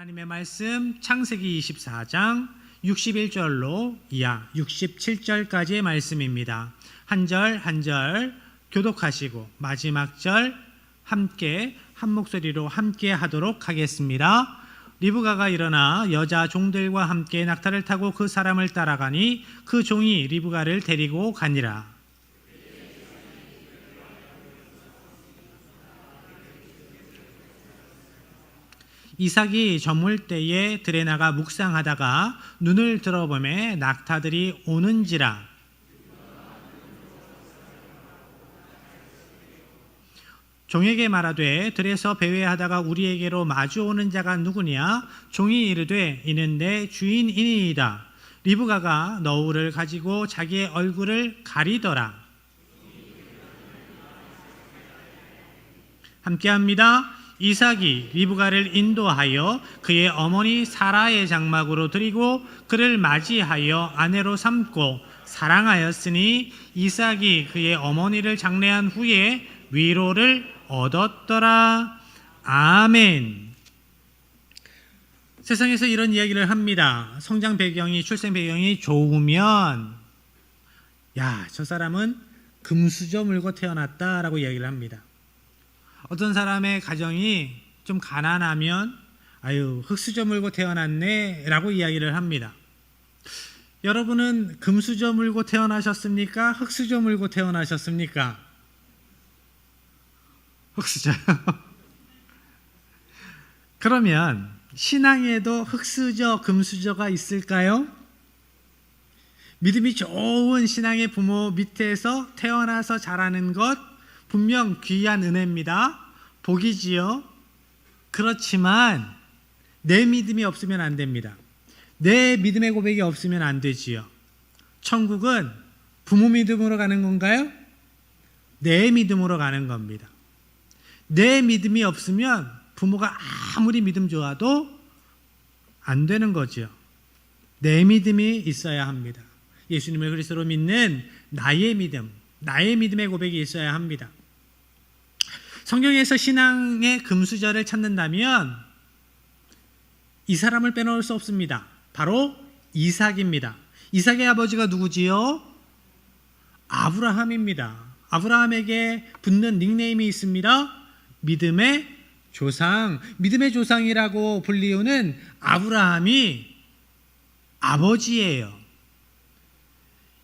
하나님의 말씀 창세기 24장 61절로 이하 67절까지의 말씀입니다. 한 절 한 절 교독하시고 마지막 절 함께 한 목소리로 함께 하도록 하겠습니다. 리브가가 일어나 여자 종들과 함께 낙타를 타고 그 사람을 따라가니 그 종이 리브가를 데리고 가니라. 이삭이 저물 때에 들에 나가 묵상하다가 눈을 들어보매 낙타들이 오는지라. 종에게 말하되 들에서 배회하다가 우리에게로 마주오는 자가 누구냐? 종이 이르되 이는 내 주인이니이다. 리브가가 너울을 가지고 자기의 얼굴을 가리더라. 함께합니다. 이삭이 리브가를 인도하여 그의 어머니 사라의 장막으로 들이고 그를 맞이하여 아내로 삼고 사랑하였으니 이삭이 그의 어머니를 장례한 후에 위로를 얻었더라. 아멘. 세상에서 이런 이야기를 합니다. 성장 배경이, 출생 배경이 좋으면 야, 저 사람은 금수저 물고 태어났다라고 이야기를 합니다. 어떤 사람의 가정이 좀 가난하면 아유, 흙수저 물고 태어났네 라고 이야기를 합니다. 여러분은 금수저 물고 태어나셨습니까? 흙수저 물고 태어나셨습니까? 흙수저요. 그러면 신앙에도 흙수저, 금수저가 있을까요? 믿음이 좋은 신앙의 부모 밑에서 태어나서 자라는 것 분명 귀한 은혜입니다. 복이지요. 그렇지만 내 믿음이 없으면 안 됩니다. 내 믿음의 고백이 없으면 안 되지요. 천국은 부모 믿음으로 가는 건가요? 내 믿음으로 가는 겁니다. 내 믿음이 없으면 부모가 아무리 믿음 좋아도 안 되는 거죠. 내 믿음이 있어야 합니다. 예수님을 그리스도로 믿는 나의 믿음, 나의 믿음의 고백이 있어야 합니다. 성경에서 신앙의 금수저를 찾는다면 이 사람을 빼놓을 수 없습니다. 바로 이삭입니다. 이삭의 아버지가 누구지요? 아브라함입니다. 아브라함에게 붙는 닉네임이 있습니다. 믿음의 조상. 믿음의 조상이라고 불리우는 아브라함이 아버지예요.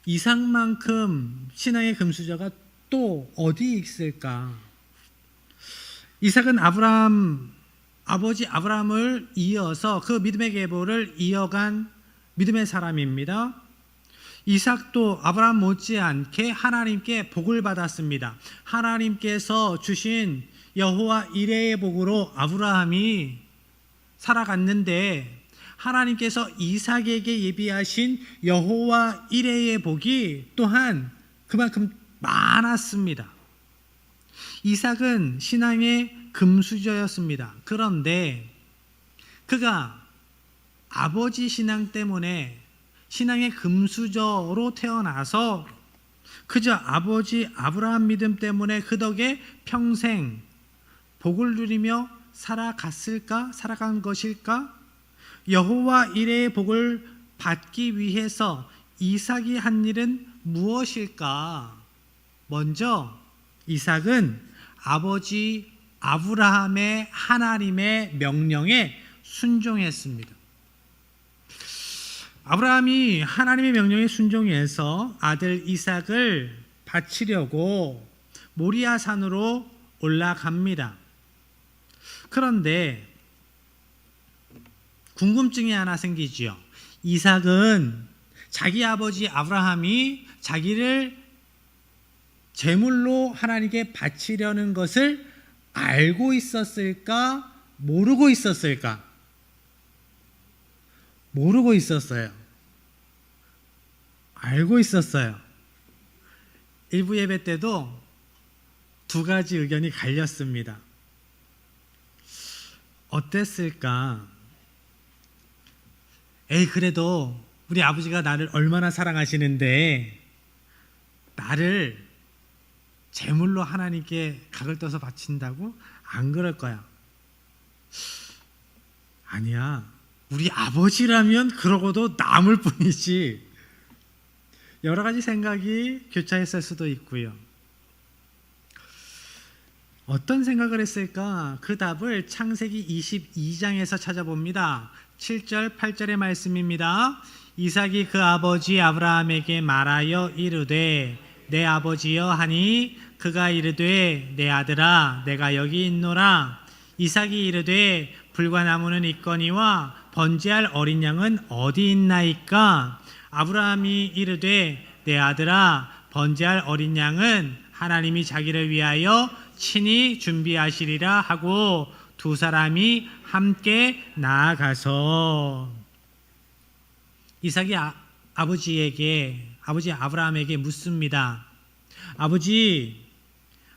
이삭만큼 신앙의 금수저가 또 어디 있을까? 이삭은 아버지 아브라함을 이어서 그 믿음의 계보를 이어간 믿음의 사람입니다. 이삭도 아브라함 못지않게 하나님께 복을 받았습니다. 하나님께서 주신 여호와 이레의 복으로 아브라함이 살아갔는데 하나님께서 이삭에게 예비하신 여호와 이레의 복이 또한 그만큼 많았습니다. 이삭은 신앙의 금수저였습니다. 그런데 그가 아버지 신앙 때문에 신앙의 금수저로 태어나서 그저 아버지 아브라함 믿음 때문에 그 덕에 평생 복을 누리며 살아간 것일까? 여호와 이레의 복을 받기 위해서 이삭이 한 일은 무엇일까? 먼저 이삭은 아버지 아브라함의 하나님의 명령에 순종했습니다. 아브라함이 하나님의 명령에 순종해서 아들 이삭을 바치려고 모리아 산으로 올라갑니다. 그런데 궁금증이 하나 생기지요. 이삭은 자기 아버지 아브라함이 자기를 제물로 하나님께 바치려는 것을 알고 있었을까? 모르고 있었을까? 모르고 있었어요. 알고 있었어요. 일부 예배 때도 두 가지 의견이 갈렸습니다. 어땠을까? 그래도 우리 아버지가 나를 얼마나 사랑하시는데 나를 제물로 하나님께 각을 떠서 바친다고? 안 그럴 거야. 아니야. 우리 아버지라면 그러고도 남을 뿐이지. 여러 가지 생각이 교차했을 수도 있고요. 어떤 생각을 했을까? 그 답을 창세기 22장에서 찾아봅니다. 7절, 8절의 말씀입니다. 이삭이 그 아버지 아브라함에게 말하여 이르되 내 아버지여 하니 그가 이르되 내 아들아 내가 여기 있노라. 이삭이 이르되 불과 나무는 있거니와 번제할 어린 양은 어디 있나이까? 아브라함이 이르되 내 아들아 번제할 어린 양은 하나님이 자기를 위하여 친히 준비하시리라 하고 두 사람이 함께 나아가서 이삭이 아버지 아브라함에게 묻습니다. 아버지,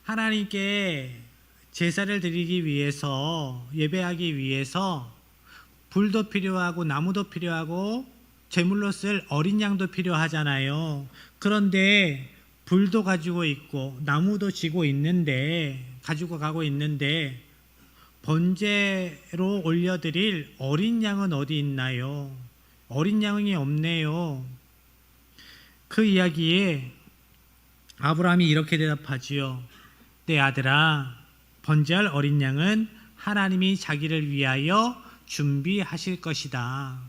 하나님께 제사를 드리기 위해서, 예배하기 위해서 불도 필요하고 나무도 필요하고 제물로 쓸 어린 양도 필요하잖아요. 그런데 불도 가지고 있고 나무도 가지고 가고 있는데 번제로 올려드릴 어린 양은 어디 있나요? 어린 양이 없네요. 그 이야기에 아브라함이 이렇게 대답하지요. 내 아들아, 번제할 어린 양은 하나님이 자기를 위하여 준비하실 것이다.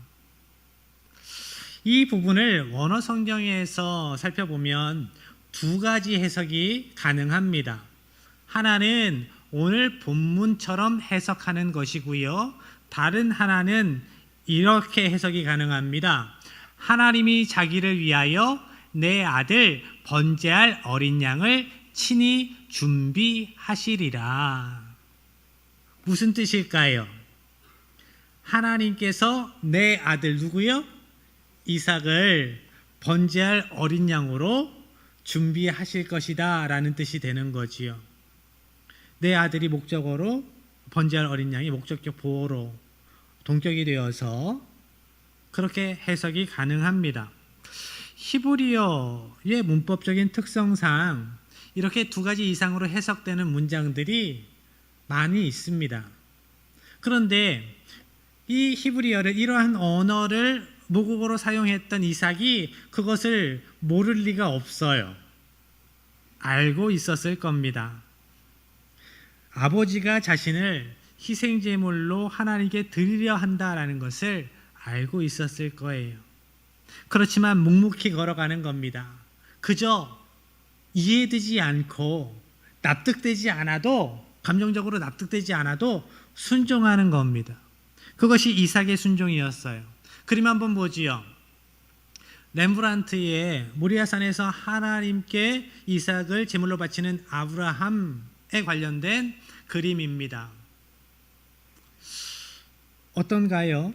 이 부분을 원어 성경에서 살펴보면 두 가지 해석이 가능합니다. 하나는 오늘 본문처럼 해석하는 것이고요. 다른 하나는 이렇게 해석이 가능합니다. 하나님이 자기를 위하여 내 아들 번제할 어린 양을 친히 준비하시리라. 무슨 뜻일까요? 하나님께서 내 아들 누구요? 이삭을 번제할 어린 양으로 준비하실 것이다 라는 뜻이 되는 거지요. 내 아들이 목적어로, 번제할 어린 양이 목적격 보어로 동격이 되어서 그렇게 해석이 가능합니다. 히브리어의 문법적인 특성상 이렇게 두 가지 이상으로 해석되는 문장들이 많이 있습니다. 그런데 이 히브리어를, 이러한 언어를 모국어로 사용했던 이삭이 그것을 모를 리가 없어요. 알고 있었을 겁니다. 아버지가 자신을 희생제물로 하나님께 드리려 한다라는 것을 알고 있었을 거예요. 그렇지만 묵묵히 걸어가는 겁니다. 그저 이해되지 않고 납득되지 않아도, 감정적으로 납득되지 않아도 순종하는 겁니다. 그것이 이삭의 순종이었어요. 그림 한번 보지요. 렘브란트의 모리아산에서 하나님께 이삭을 제물로 바치는 아브라함에 관련된 그림입니다. 어떤가요?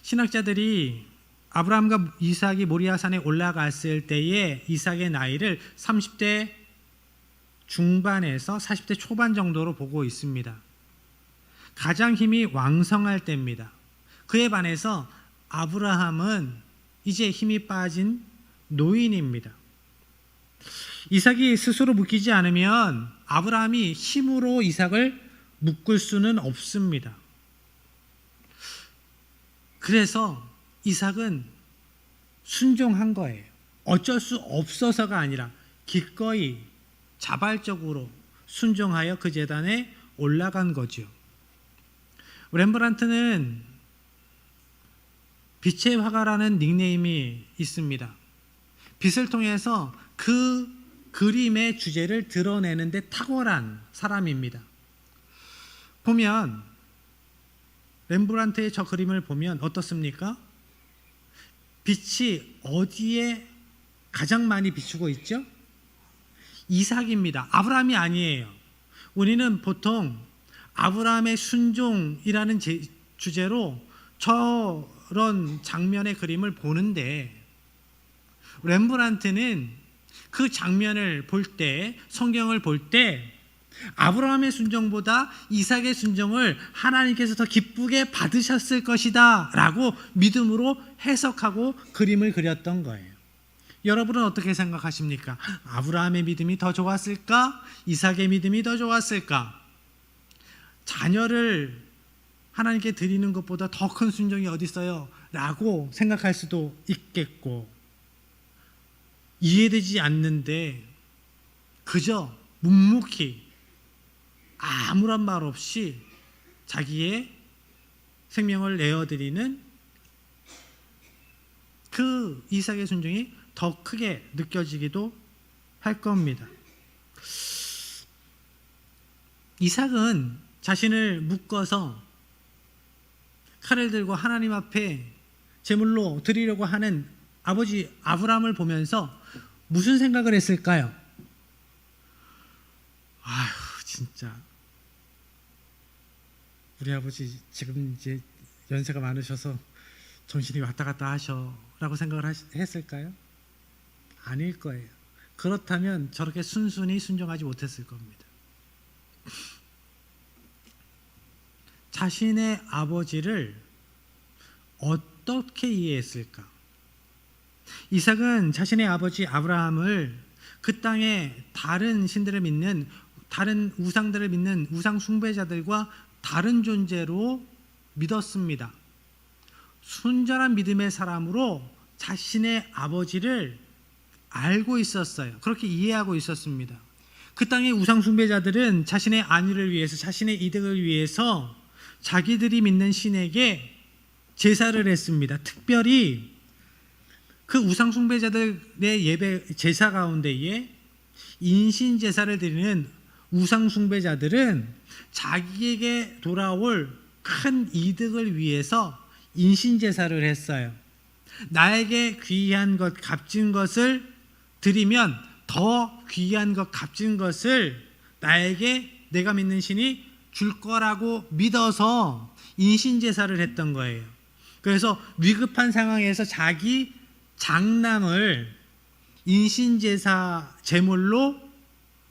신학자들이 아브라함과 이삭이 모리아산에 올라갔을 때에 이삭의 나이를 30대 중반에서 40대 초반 정도로 보고 있습니다. 가장 힘이 왕성할 때입니다. 그에 반해서 아브라함은 이제 힘이 빠진 노인입니다. 이삭이 스스로 묶이지 않으면 아브라함이 힘으로 이삭을 묶을 수는 없습니다. 그래서 이삭은 순종한 거예요. 어쩔 수 없어서가 아니라 기꺼이 자발적으로 순종하여 그 제단에 올라간 거죠. 렘브란트는 빛의 화가라는 닉네임이 있습니다. 빛을 통해서 그 그림의 주제를 드러내는 데 탁월한 사람입니다. 보면 렘브란트의 저 그림을 보면 어떻습니까? 빛이 어디에 가장 많이 비추고 있죠? 이삭입니다. 아브라함이 아니에요. 우리는 보통 아브라함의 순종이라는 주제로 저런 장면의 그림을 보는데 렘브란트는 그 장면을 볼 때, 성경을 볼 때 아브라함의 순종보다 이삭의 순종을 하나님께서 더 기쁘게 받으셨을 것이다 라고 믿음으로 해석하고 그림을 그렸던 거예요. 여러분은 어떻게 생각하십니까? 아브라함의 믿음이 더 좋았을까? 이삭의 믿음이 더 좋았을까? 자녀를 하나님께 드리는 것보다 더 큰 순종이 어디 있어요? 라고 생각할 수도 있겠고, 이해되지 않는데 그저 묵묵히 아무런 말 없이 자기의 생명을 내어드리는 그 이삭의 순종이 더 크게 느껴지기도 할 겁니다. 이삭은 자신을 묶어서 칼을 들고 하나님 앞에 제물로 드리려고 하는 아버지 아브라함을 보면서 무슨 생각을 했을까요? 아휴, 진짜 우리 아버지 지금 이제 연세가 많으셔서 정신이 왔다 갔다 하셔라고 생각을 했을까요? 아닐 거예요. 그렇다면 저렇게 순순히 순종하지 못했을 겁니다. 자신의 아버지를 어떻게 이해했을까? 이삭은 자신의 아버지 아브라함을 그 땅에 다른 신들을 믿는, 다른 우상들을 믿는 우상 숭배자들과 다른 존재로 믿었습니다. 순전한 믿음의 사람으로 자신의 아버지를 알고 있었어요. 그렇게 이해하고 있었습니다. 그 땅의 우상 숭배자들은 자신의 안위를 위해서, 자신의 이득을 위해서 자기들이 믿는 신에게 제사를 했습니다. 특별히 그 우상 숭배자들의 예배 제사 가운데에 인신 제사를 드리는 우상 숭배자들은 자기에게 돌아올 큰 이득을 위해서 인신 제사를 했어요. 나에게 귀한 것, 값진 것을 드리면 더 귀한 것, 값진 것을 나에게 내가 믿는 신이 줄 거라고 믿어서 인신 제사를 했던 거예요. 그래서 위급한 상황에서 자기 장남을 인신 제사 제물로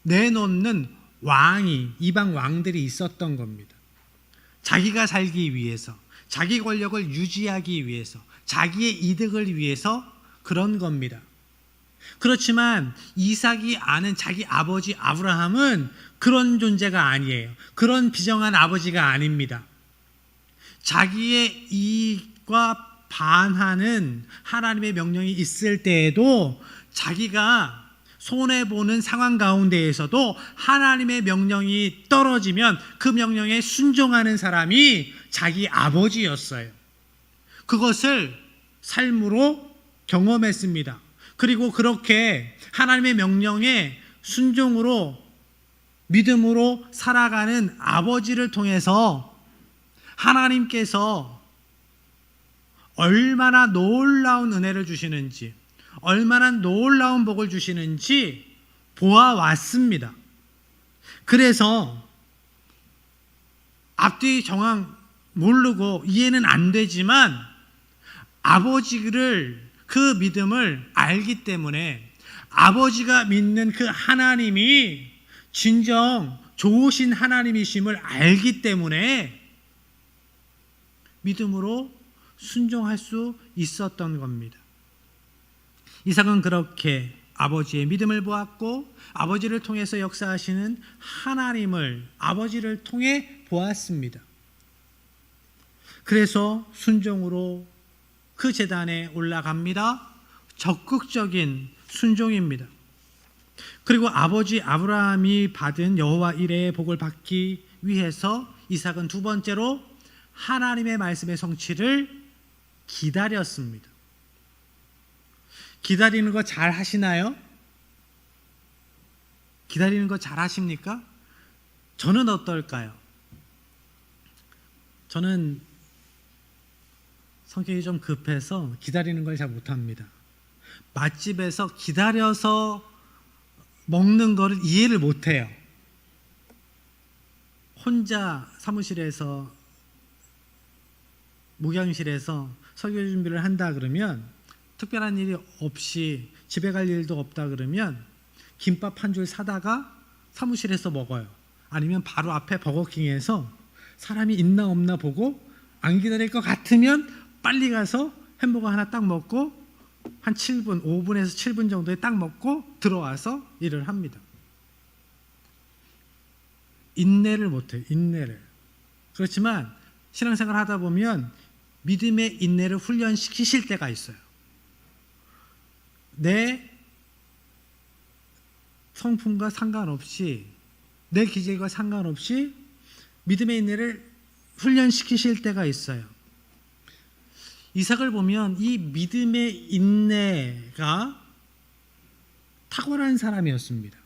내놓는 왕이, 이방 왕들이 있었던 겁니다. 자기가 살기 위해서, 자기 권력을 유지하기 위해서, 자기의 이득을 위해서 그런 겁니다. 그렇지만 이삭이 아는 자기 아버지 아브라함은 그런 존재가 아니에요. 그런 비정한 아버지가 아닙니다. 자기의 이익과 반하는 하나님의 명령이 있을 때에도 자기가 손해보는 상황 가운데에서도 하나님의 명령이 떨어지면 그 명령에 순종하는 사람이 자기 아버지였어요. 그것을 삶으로 경험했습니다. 그리고 그렇게 하나님의 명령에 순종으로, 믿음으로 살아가는 아버지를 통해서 하나님께서 얼마나 놀라운 은혜를 주시는지, 얼마나 놀라운 복을 주시는지 보아왔습니다. 그래서 앞뒤 정황 모르고 이해는 안 되지만 아버지를, 그 믿음을 알기 때문에, 아버지가 믿는 그 하나님이 진정 좋으신 하나님이심을 알기 때문에 믿음으로 순종할 수 있었던 겁니다. 이삭은 그렇게 아버지의 믿음을 보았고, 아버지를 통해서 역사하시는 하나님을 아버지를 통해 보았습니다. 그래서 순종으로 그 제단에 올라갑니다. 적극적인 순종입니다. 그리고 아버지 아브라함이 받은 여호와 이레의 복을 받기 위해서 이삭은 두 번째로 하나님의 말씀의 성취를 기다렸습니다. 기다리는 거 잘 하시나요? 기다리는 거 잘 하십니까? 저는 어떨까요? 저는 성격이 좀 급해서 기다리는 걸 잘 못합니다. 맛집에서 기다려서 먹는 거를 이해를 못해요. 혼자 사무실에서, 목양실에서 설교 준비를 한다 그러면, 특별한 일이 없이 집에 갈 일도 없다 그러면 김밥 한 줄 사다가 사무실에서 먹어요. 아니면 바로 앞에 버거킹에서 사람이 있나 없나 보고 안 기다릴 것 같으면 빨리 가서 햄버거 하나 딱 먹고 한 7분, 5분에서 7분 정도에 딱 먹고 들어와서 일을 합니다. 인내를 못해요. 인내를. 그렇지만 신앙생활 하다 보면 믿음의 인내를 훈련시키실 때가 있어요. 내 성품과 상관없이, 내 기질과 상관없이 믿음의 인내를 훈련시키실 때가 있어요. 이삭을 보면 이 믿음의 인내가 탁월한 사람이었습니다.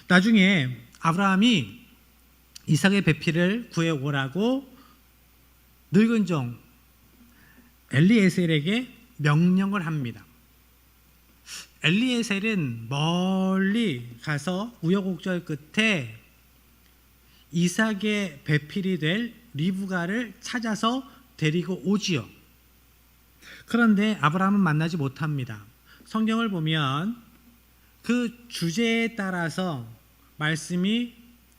나중에 아브라함이 이삭의 배필을 구해오라고 늙은 종 엘리에셀에게 명령을 합니다. 엘리에셀은 멀리 가서 우여곡절 끝에 이삭의 배필이 될 리브가를 찾아서 데리고 오지요. 그런데 아브라함은 만나지 못합니다. 성경을 보면 그 주제에 따라서 말씀이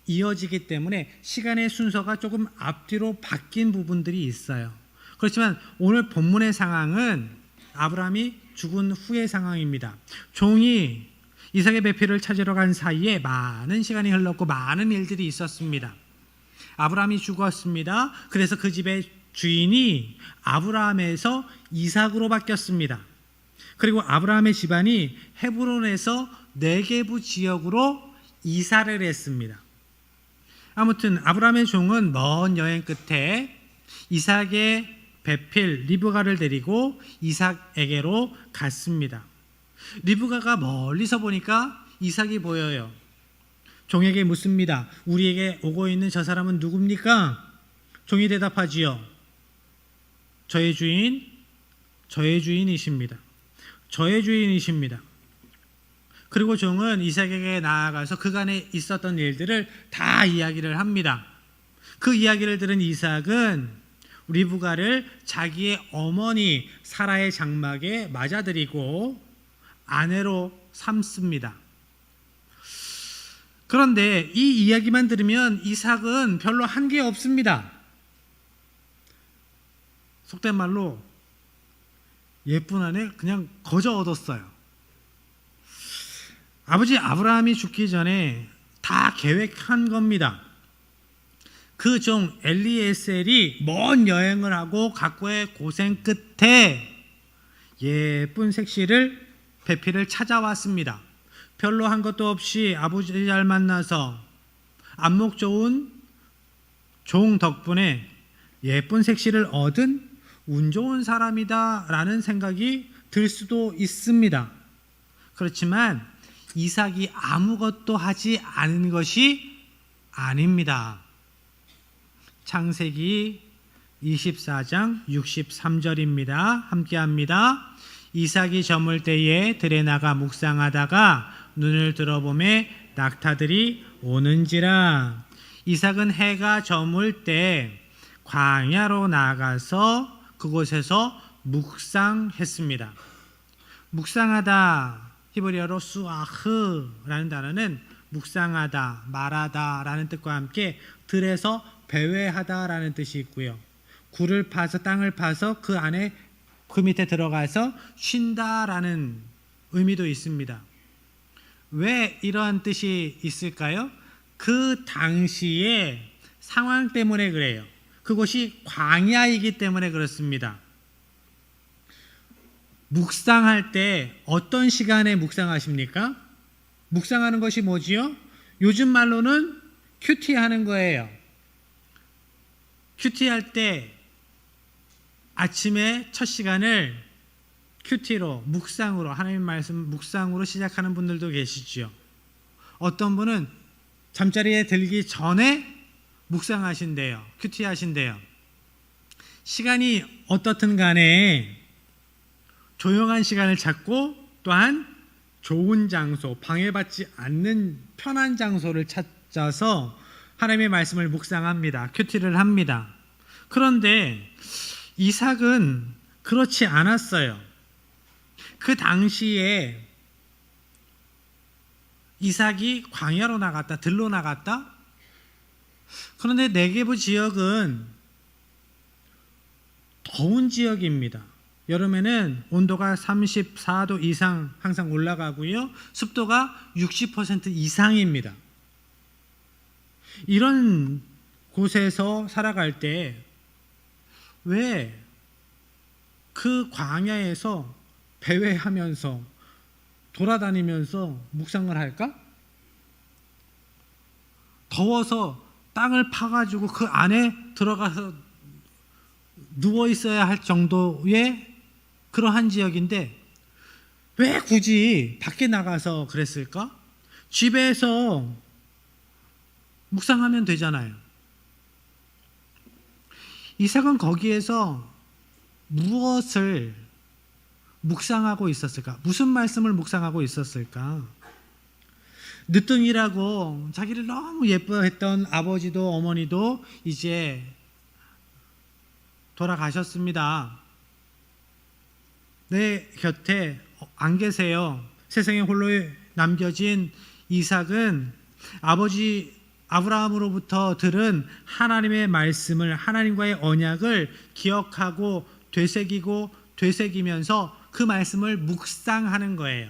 이어지기 때문에 시간의 순서가 조금 앞뒤로 바뀐 부분들이 있어요. 그렇지만 오늘 본문의 상황은 아브라함이 죽은 후의 상황입니다. 종이 이삭의 배필을 찾으러 간 사이에 많은 시간이 흘렀고 많은 일들이 있었습니다. 아브라함이 죽었습니다. 그래서 그 집의 주인이 아브라함에서 이삭으로 바뀌었습니다. 그리고 아브라함의 집안이 헤브론에서 네게부 지역으로 이사를 했습니다. 아무튼 아브라함의 종은 먼 여행 끝에 이삭의 배필 리브가를 데리고 이삭에게로 갔습니다. 리브가가 멀리서 보니까 이삭이 보여요. 종에게 묻습니다. 우리에게 오고 있는 저 사람은 누굽니까? 종이 대답하지요. 저의 주인이십니다. 저의 주인이십니다. 그리고 종은 이삭에게 나아가서 그간에 있었던 일들을 다 이야기를 합니다. 그 이야기를 들은 이삭은 리브가를 자기의 어머니 사라의 장막에 맞아들이고 아내로 삼습니다. 그런데 이 이야기만 들으면 이삭은 별로 한 게 없습니다. 속된 말로 예쁜 아내 그냥 거저 얻었어요. 아버지 아브라함이 죽기 전에 다 계획한 겁니다. 그 종 엘리에셀이 먼 여행을 하고 각고의 고생 끝에 예쁜 색시를 배필을 찾아왔습니다. 별로 한 것도 없이 아버지 잘 만나서 안목 좋은 종 덕분에 예쁜 색시를 얻은 운 좋은 사람이다 라는 생각이 들 수도 있습니다. 그렇지만 이삭이 아무것도 하지 않은 것이 아닙니다. 창세기 24장 63절입니다. 함께합니다. 이삭이 저물 때에 들에 나가 묵상하다가 눈을 들어보매 낙타들이 오는지라. 이삭은 해가 저물 때 광야로 나가서 그곳에서 묵상했습니다. 묵상하다, 히브리어로 수아흐라는 단어는 묵상하다, 말하다 라는 뜻과 함께 들에서 배회하다 라는 뜻이 있고요. 굴을 파서 땅을 파서 그 안에 그 밑에 들어가서 쉰다 라는 의미도 있습니다. 왜 이러한 뜻이 있을까요? 그 당시의 상황 때문에 그래요. 그곳이 광야이기 때문에 그렇습니다. 묵상할 때 어떤 시간에 묵상하십니까? 묵상하는 것이 뭐지요? 요즘 말로는 큐티하는 거예요. 큐티할 때 아침에 첫 시간을 큐티로, 묵상으로, 하나님 말씀 묵상으로 시작하는 분들도 계시죠. 어떤 분은 잠자리에 들기 전에 묵상하신대요. 큐티하신대요. 시간이 어떻든 간에 조용한 시간을 찾고 또한 좋은 장소, 방해받지 않는 편한 장소를 찾아서 하나님의 말씀을 묵상합니다. 큐티를 합니다. 그런데 이삭은 그렇지 않았어요. 그 당시에 이삭이 광야로 나갔다, 들로 나갔다. 그런데 네게부 지역은 더운 지역입니다. 여름에는 온도가 34도 이상 항상 올라가고요. 습도가 60% 이상입니다. 이런 곳에서 살아갈 때 왜 그 광야에서 배회하면서 돌아다니면서 묵상을 할까? 더워서 땅을 파가지고 그 안에 들어가서 누워 있어야 할 정도의 그러한 지역인데 왜 굳이 밖에 나가서 그랬을까? 집에서 묵상하면 되잖아요. 이삭은 거기에서 무엇을 묵상하고 있었을까? 무슨 말씀을 묵상하고 있었을까? 늦둥이라고 자기를 너무 예뻐했던 아버지도 어머니도 이제 돌아가셨습니다. 내 곁에 안 계세요. 세상에 홀로 남겨진 이삭은 아버지 아브라함으로부터 들은 하나님의 말씀을, 하나님과의 언약을 기억하고 되새기면서 그 말씀을 묵상하는 거예요.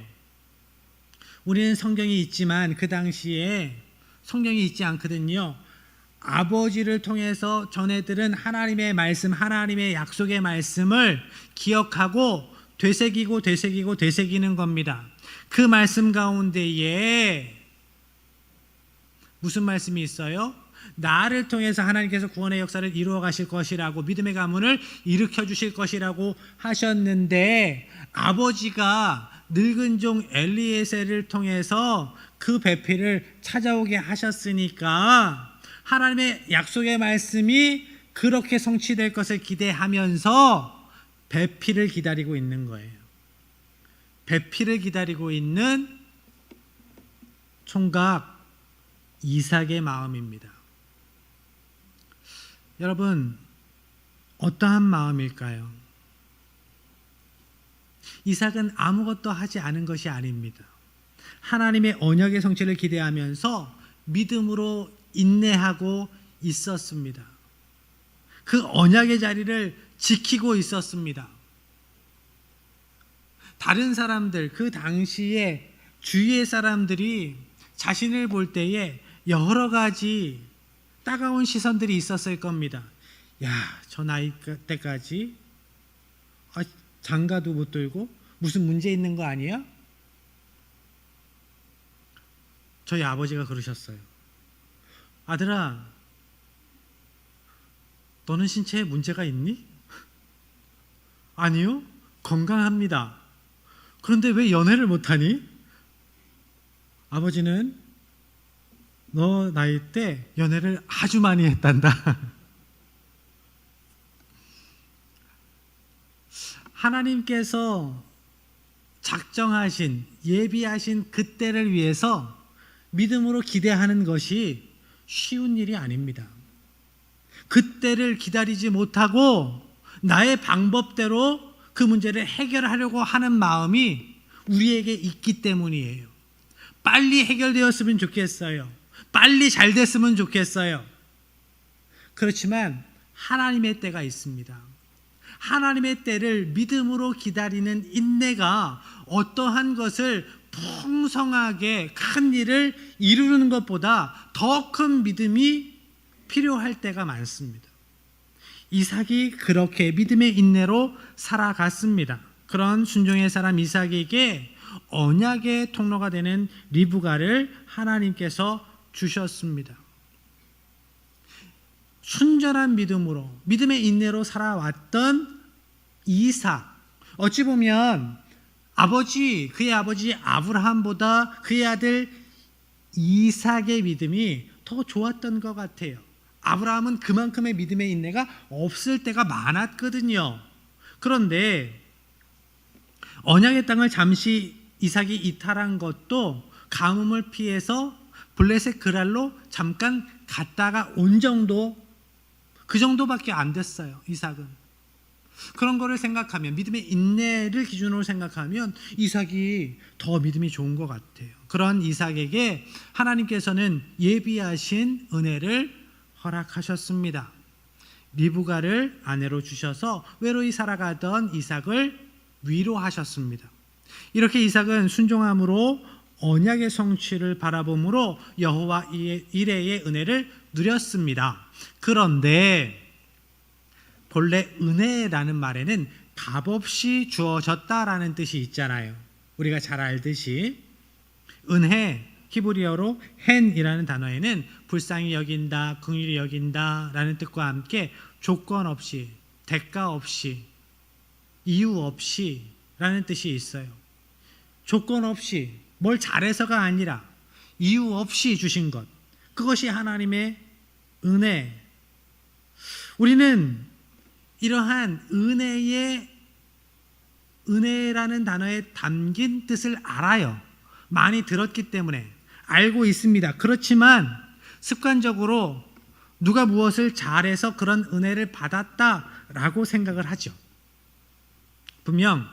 우리는 성경이 있지만 그 당시에 성경이 있지 않거든요. 아버지를 통해서 전해 들은 하나님의 말씀, 하나님의 약속의 말씀을 기억하고 되새기는 겁니다. 그 말씀 가운데에 무슨 말씀이 있어요? 나를 통해서 하나님께서 구원의 역사를 이루어 가실 것이라고, 믿음의 가문을 일으켜 주실 것이라고 하셨는데, 아버지가 늙은 종 엘리에셀을 통해서 그 배필을 찾아오게 하셨으니까 하나님의 약속의 말씀이 그렇게 성취될 것을 기대하면서 배필을 기다리고 있는 거예요. 배필을 기다리고 있는 총각 이삭의 마음입니다. 여러분, 어떠한 마음일까요? 이삭은 아무것도 하지 않은 것이 아닙니다. 하나님의 언약의 성취를 기대하면서 믿음으로 인내하고 있었습니다. 그 언약의 자리를 지키고 있었습니다. 다른 사람들, 그 당시에 주위의 사람들이 자신을 볼 때에 여러 가지 따가운 시선들이 있었을 겁니다. 야, 저 나이 때까지 장가도 못 들고 무슨 문제 있는 거 아니야? 저희 아버지가 그러셨어요. 아들아, 너는 신체에 문제가 있니? 아니요, 건강합니다. 그런데 왜 연애를 못하니? 아버지는 너 나이 때 연애를 아주 많이 했단다. 하나님께서 작정하신, 예비하신 그때를 위해서 믿음으로 기대하는 것이 쉬운 일이 아닙니다. 그때를 기다리지 못하고 나의 방법대로 그 문제를 해결하려고 하는 마음이 우리에게 있기 때문이에요. 빨리 해결되었으면 좋겠어요. 빨리 잘 됐으면 좋겠어요. 그렇지만 하나님의 때가 있습니다. 하나님의 때를 믿음으로 기다리는 인내가 어떠한 것을 풍성하게 큰 일을 이루는 것보다 더 큰 믿음이 필요할 때가 많습니다. 이삭이 그렇게 믿음의 인내로 살아갔습니다. 그런 순종의 사람 이삭에게 언약의 통로가 되는 리브가를 하나님께서 주셨습니다. 순전한 믿음으로, 믿음의 인내로 살아왔던 이삭, 어찌 보면 그의 아버지 아브라함보다 그의 아들 이삭의 믿음이 더 좋았던 것 같아요. 아브라함은 그만큼의 믿음의 인내가 없을 때가 많았거든요. 그런데 언약의 땅을 잠시 이삭이 이탈한 것도 가뭄을 피해서 블레셋 그랄로 잠깐 갔다가 온 정도, 그 정도밖에 안 됐어요. 이삭은. 그런 거를 생각하면, 믿음의 인내를 기준으로 생각하면 이삭이 더 믿음이 좋은 것 같아요. 그런 이삭에게 하나님께서는 예비하신 은혜를 허락하셨습니다. 리브가를 아내로 주셔서 외로이 살아가던 이삭을 위로하셨습니다. 이렇게 이삭은 순종함으로 언약의 성취를 바라봄으로 여호와 이레의 은혜를 누렸습니다. 그런데 본래 은혜라는 말에는 값없이 주어졌다라는 뜻이 있잖아요. 우리가 잘 알듯이 은혜, 히브리어로 헨이라는 단어에는 불쌍히 여긴다, 긍휼히 여긴다 라는 뜻과 함께 조건 없이, 대가 없이, 이유 없이 라는 뜻이 있어요. 조건 없이, 뭘 잘해서가 아니라 이유 없이 주신 것, 그것이 하나님의 은혜. 우리는 이러한 은혜라는 단어에 담긴 뜻을 알아요. 많이 들었기 때문에 알고 있습니다. 그렇지만 습관적으로 누가 무엇을 잘해서 그런 은혜를 받았다라고 생각을 하죠. 분명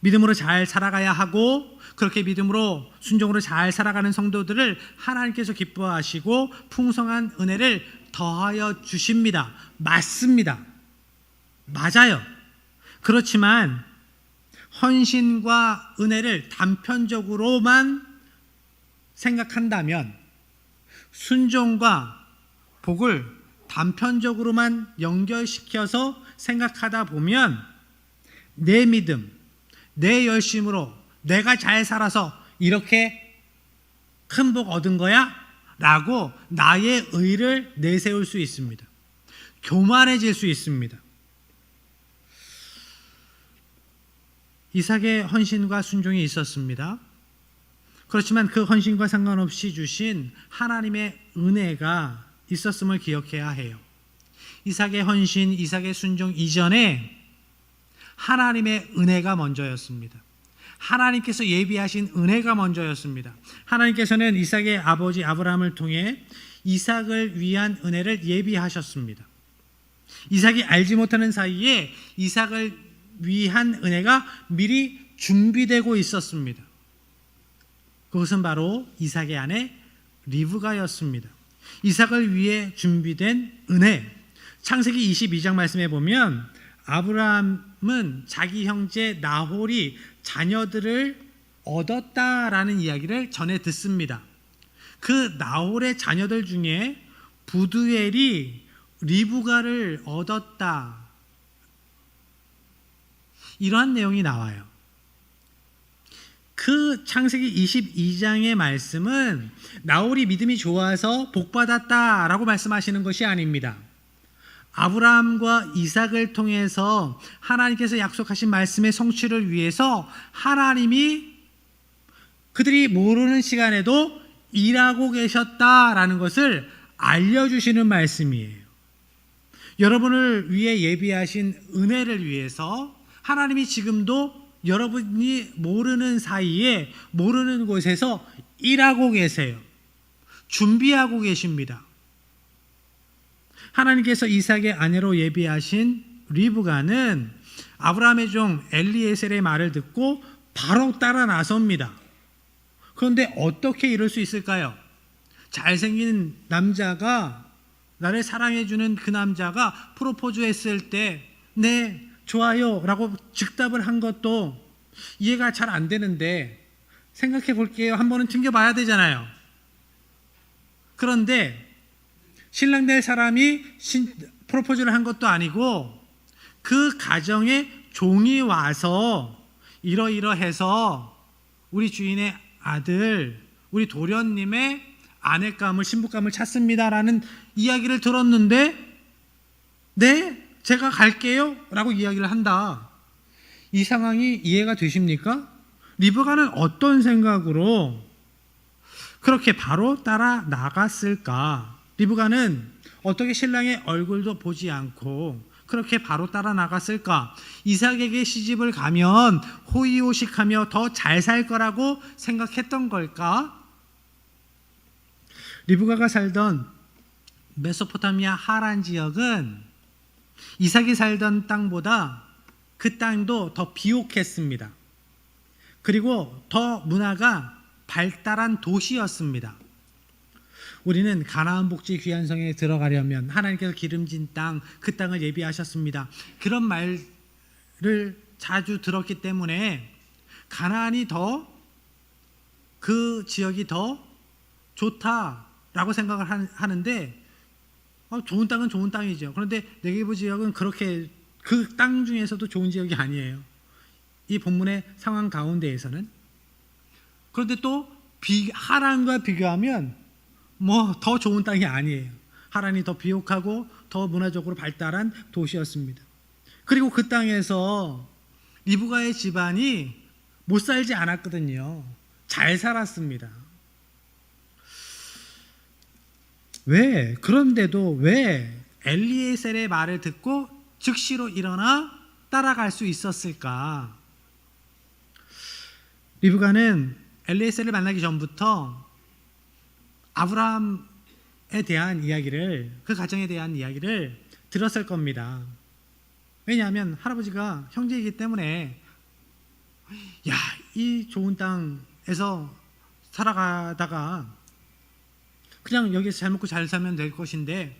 믿음으로 잘 살아가야 하고 그렇게 믿음으로 순종으로 잘 살아가는 성도들을 하나님께서 기뻐하시고 풍성한 은혜를 더하여 주십니다. 맞습니다. 맞아요. 그렇지만 헌신과 은혜를 단편적으로만 생각한다면, 순종과 복을 단편적으로만 연결시켜서 생각하다 보면 내 믿음, 내 열심으로 내가 잘 살아서 이렇게 큰 복 얻은 거야? 라고 나의 의를 내세울 수 있습니다. 교만해질 수 있습니다. 이삭의 헌신과 순종이 있었습니다. 그렇지만 그 헌신과 상관없이 주신 하나님의 은혜가 있었음을 기억해야 해요. 이삭의 헌신, 이삭의 순종 이전에 하나님의 은혜가 먼저였습니다. 하나님께서 예비하신 은혜가 먼저였습니다. 하나님께서는 이삭의 아버지 아브라함을 통해 이삭을 위한 은혜를 예비하셨습니다. 이삭이 알지 못하는 사이에 이삭을 위한 은혜가 미리 준비되고 있었습니다. 그것은 바로 이삭의 아내 리브가였습니다. 이삭을 위해 준비된 은혜. 창세기 22장 말씀에 보면 아브라함은 자기 형제 나홀이 자녀들을 얻었다라는 이야기를 전해 듣습니다. 그 나홀의 자녀들 중에 부두엘이 리브가를 얻었다, 이러한 내용이 나와요. 그 창세기 22장의 말씀은 나홀이 믿음이 좋아서 복받았다라고 말씀하시는 것이 아닙니다. 아브라함과 이삭을 통해서 하나님께서 약속하신 말씀의 성취를 위해서 하나님이 그들이 모르는 시간에도 일하고 계셨다라는 것을 알려주시는 말씀이에요. 여러분을 위해 예비하신 은혜를 위해서 하나님이 지금도 여러분이 모르는 사이에 모르는 곳에서 일하고 계세요. 준비하고 계십니다. 하나님께서 이삭의 아내로 예비하신 리브가는 아브라함의 종 엘리에셀의 말을 듣고 바로 따라 나섭니다. 그런데 어떻게 이럴 수 있을까요? 잘생긴 남자가, 나를 사랑해주는 그 남자가 프로포즈했을 때 네, 좋아요 라고 즉답을 한 것도 이해가 잘 안 되는데 생각해 볼게요. 한 번은 튕겨봐야 되잖아요. 그런데 신랑 될 사람이 프로포즈를 한 것도 아니고 그 가정에 종이 와서 이러이러해서 우리 주인의 아들, 우리 도련님의 아내감을, 신부감을 찾습니다라는 이야기를 들었는데 네, 제가 갈게요 라고 이야기를 한다. 이 상황이 이해가 되십니까? 리브가는 어떤 생각으로 그렇게 바로 따라 나갔을까? 리브가는 어떻게 신랑의 얼굴도 보지 않고 그렇게 바로 따라 나갔을까? 이삭에게 시집을 가면 호의호식하며 더 잘 살 거라고 생각했던 걸까? 리브가가 살던 메소포타미아 하란 지역은 이삭이 살던 땅보다 그 땅도 더 비옥했습니다. 그리고 더 문화가 발달한 도시였습니다. 우리는 가나안 복지 귀한 성에 들어가려면 하나님께서 기름진 땅, 그 땅을 예비하셨습니다. 그런 말을 자주 들었기 때문에 가나안이 더, 그 지역이 더 좋다라고 생각을 하는데 좋은 땅은 좋은 땅이죠. 그런데 네게부 지역은 그렇게 그 땅 중에서도 좋은 지역이 아니에요. 이 본문의 상황 가운데에서는. 그런데 또 하란과 비교하면 뭐 더 좋은 땅이 아니에요. 하란이 더 비옥하고 더 문화적으로 발달한 도시였습니다. 그리고 그 땅에서 리브가의 집안이 못 살지 않았거든요. 잘 살았습니다. 그런데도 왜 엘리에셀의 말을 듣고 즉시로 일어나 따라갈 수 있었을까? 리브가는 엘리에셀을 만나기 전부터 아브라함에 대한 이야기를, 그 가정에 대한 이야기를 들었을 겁니다. 왜냐하면 할아버지가 형제이기 때문에 이 좋은 땅에서 살아가다가 그냥 여기서 잘 먹고 잘 살면 될 것인데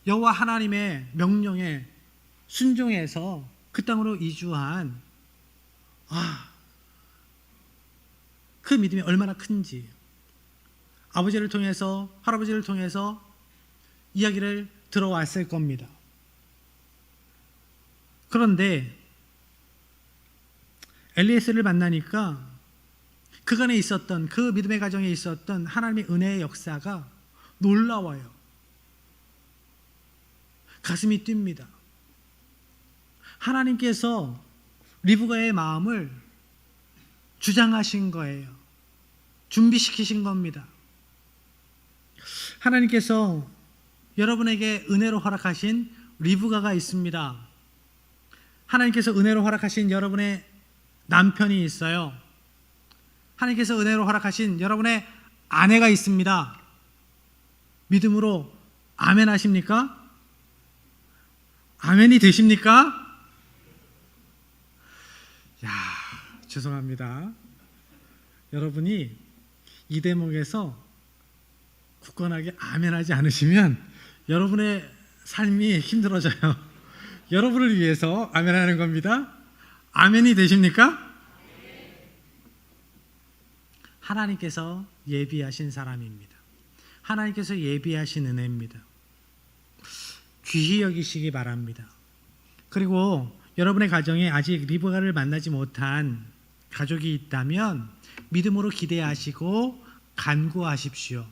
여호와 하나님의 명령에 순종해서 그 땅으로 이주한 그 믿음이 얼마나 큰지 아버지를 통해서, 할아버지를 통해서 이야기를 들어왔을 겁니다. 그런데 엘리에셀을 만나니까 그간에 있었던, 그 믿음의 가정에 있었던 하나님의 은혜의 역사가 놀라워요. 가슴이 뜁니다. 하나님께서 리브가의 마음을 주장하신 거예요. 준비시키신 겁니다. 하나님께서 여러분에게 은혜로 허락하신 리브가가 있습니다. 하나님께서 은혜로 허락하신 여러분의 남편이 있어요. 하나님께서 은혜로 허락하신 여러분의 아내가 있습니다. 믿음으로 아멘 하십니까? 아멘이 되십니까? 죄송합니다. 여러분이 이 대목에서 굳건하게 아멘하지 않으시면 여러분의 삶이 힘들어져요. 여러분을 위해서 아멘하는 겁니다. 아멘이 되십니까? 하나님께서 예비하신 사람입니다. 하나님께서 예비하신 은혜입니다. 귀히 여기시기 바랍니다. 그리고 여러분의 가정에 아직 리브가를 만나지 못한 가족이 있다면 믿음으로 기대하시고 간구하십시오.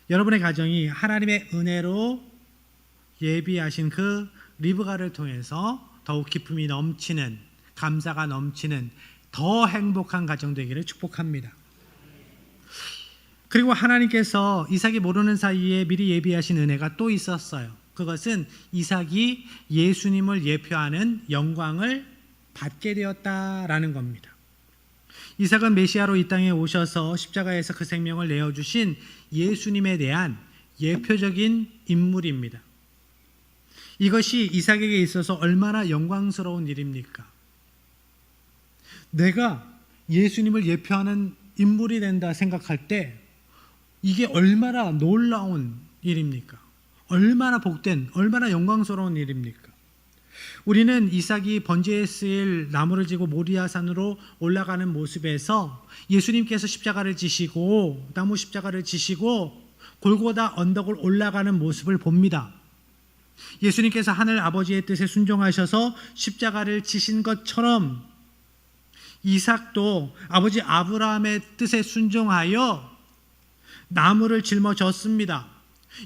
여러분의 가정이 하나님의 은혜로 예비하신 그 리브가를 통해서 더욱 기쁨이 넘치는, 감사가 넘치는 더 행복한 가정 되기를 축복합니다. 그리고 하나님께서 이삭이 모르는 사이에 미리 예비하신 은혜가 또 있었어요. 그것은 이삭이 예수님을 예표하는 영광을 받게 되었다라는 겁니다. 이삭은 메시아로 이 땅에 오셔서 십자가에서 그 생명을 내어주신 예수님에 대한 예표적인 인물입니다. 이것이 이삭에게 있어서 얼마나 영광스러운 일입니까? 내가 예수님을 예표하는 인물이 된다 생각할 때 이게 얼마나 놀라운 일입니까? 얼마나 복된, 얼마나 영광스러운 일입니까? 우리는 이삭이 번제에 쓰일 나무를 지고 모리아산으로 올라가는 모습에서 예수님께서 십자가를 지시고, 나무 십자가를 지시고 골고다 언덕을 올라가는 모습을 봅니다. 예수님께서 하늘 아버지의 뜻에 순종하셔서 십자가를 지신 것처럼 이삭도 아버지 아브라함의 뜻에 순종하여 나무를 짊어졌습니다.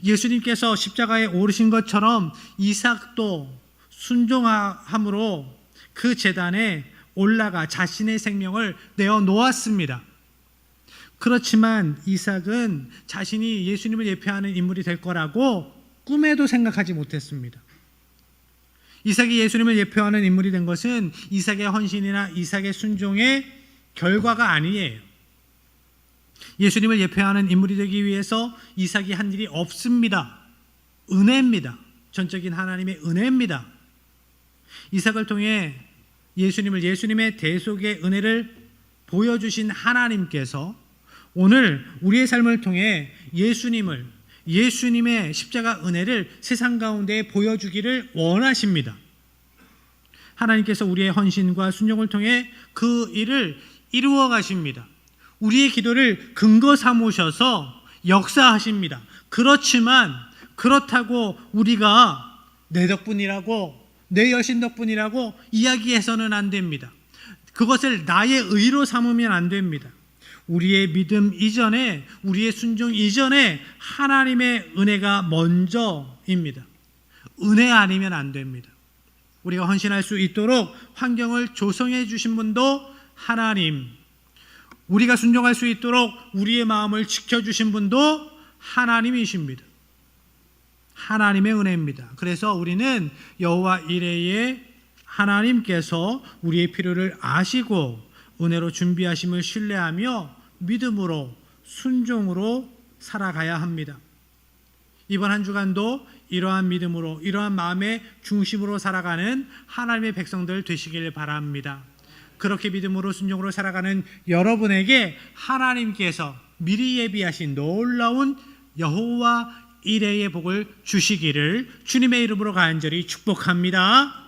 예수님께서 십자가에 오르신 것처럼 이삭도 순종함으로 그 제단에 올라가 자신의 생명을 내어 놓았습니다. 그렇지만 이삭은 자신이 예수님을 예표하는 인물이 될 거라고 꿈에도 생각하지 못했습니다. 이삭이 예수님을 예표하는 인물이 된 것은 이삭의 헌신이나 이삭의 순종의 결과가 아니에요. 예수님을 예표하는 인물이 되기 위해서 이삭이 한 일이 없습니다. 은혜입니다. 전적인 하나님의 은혜입니다. 이삭을 통해 예수님의 대속의 은혜를 보여주신 하나님께서 오늘 우리의 삶을 통해 예수님의 십자가 은혜를 세상 가운데 보여주기를 원하십니다. 하나님께서 우리의 헌신과 순종을 통해 그 일을 이루어 가십니다. 우리의 기도를 근거 삼으셔서 역사하십니다. 그렇지만 그렇다고 우리가 내 덕분이라고, 내 여신 덕분이라고 이야기해서는 안 됩니다. 그것을 나의 의로 삼으면 안 됩니다. 우리의 믿음 이전에, 우리의 순종 이전에 하나님의 은혜가 먼저입니다. 은혜 아니면 안 됩니다. 우리가 헌신할 수 있도록 환경을 조성해 주신 분도 하나님, 우리가 순종할 수 있도록 우리의 마음을 지켜주신 분도 하나님이십니다. 하나님의 은혜입니다. 그래서 우리는 여호와 이레의 하나님께서 우리의 필요를 아시고 은혜로 준비하심을 신뢰하며 믿음으로 순종으로 살아가야 합니다. 이번 한 주간도 이러한 믿음으로, 이러한 마음의 중심으로 살아가는 하나님의 백성들 되시길 바랍니다. 그렇게 믿음으로 순종으로 살아가는 여러분에게 하나님께서 미리 예비하신 놀라운 여호와 이레의 복을 주시기를 주님의 이름으로 간절히 축복합니다.